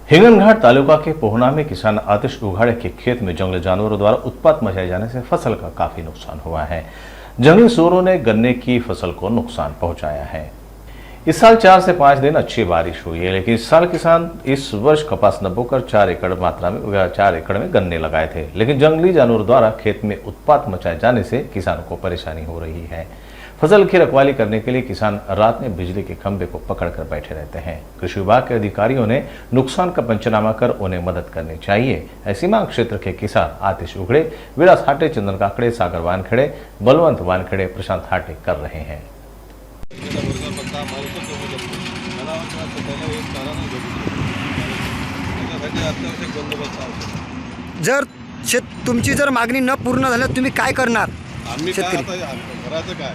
हिंगनघाट तालुका के पोहना में किसान आतिश उघाड़े के खेत में जंगली जानवरों द्वारा उत्पात मचाए जाने से फसल का काफी नुकसान हुआ है। जंगली सूरों ने गन्ने की फसल को नुकसान पहुंचाया है। इस साल 4 से 5 दिन अच्छी बारिश हुई है, लेकिन इस साल किसान इस वर्ष कपास न बोकर 4 एकड़ में गन्ने लगाए थे, लेकिन जंगली जानवरों द्वारा खेत में उत्पात मचाए जाने से किसानों को परेशानी हो रही है। फसल की रखवाली करने के लिए किसान रात में बिजली के खंभे को पकड़कर बैठे रहते हैं। कृषि विभाग के अधिकारियों ने नुकसान का पंचनामा कर उन्हें मदद करनी चाहिए। ऐसी मांग क्षेत्र के किसान आतिश उघड़े, विलास हाटे, चंदन काकड़े, सागर वानखेड़े, बलवंत वानखेड़े, प्रशांत हाटे कर रहे हैं। जर तुमची जर मागणी न पूर्ण झाल्यास तुम्ही काय करणार? आम्ही काय आता करायचं काय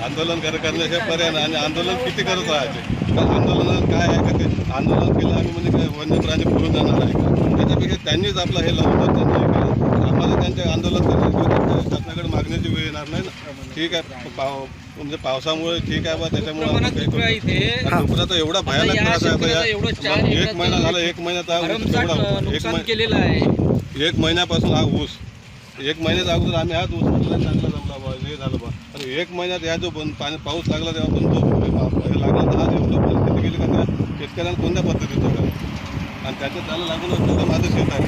आंदोलन करण्याशिवाय पर्याय नाही. आणि आंदोलन किती करत राहायचे? आंदोलन काय आहे का ते आंदोलन केलं आम्ही म्हणजे काय वन्य प्राणी पळून जाणार आहे का? त्याच्यापेक्षा त्यांनीच आपलं हे लावून त्यांनी केलं. आम्हाला त्यांचे आंदोलन करण्याची शासनाकडे मागण्याची वेळ येणार नाही ना. ठीक आहे, म्हणजे पावसामुळे ठीक आहे बा, त्याच्यामुळे डुकरा तर एवढा भयानक त्रास आहे. एक महिना झाला, 1 महिन्यात एक महिन्यापासून हा ऊस 1 महिन्याच्या अगोदर आम्ही हाच ऊस चांगला जमला बा, हे झालं बा. आणि 1 महिन्यात या जो पाऊस लागला तेव्हा पण हे लागला तर आज एवढं परिस्थिती गेली का त्या शेतकऱ्यांना कोणत्या पद्धतीचं करा. आणि त्याच्यात त्याला लागून असतं माझं शेत आहे,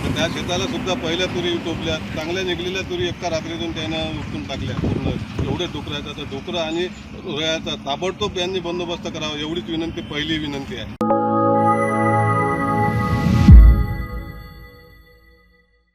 तर त्या शेताला सुद्धा पहिल्या तुरी टोपल्या, चांगल्या निघलेल्या तुरी एका रात्रीतून त्यानं उपटून टाकल्या पूर्ण. एवढे डुकरायचा तर डुकरं आणि रोयाचा ताबडतोब यांनी बंदोबस्त करावा एवढीच विनंती, पहिली विनंती आहे.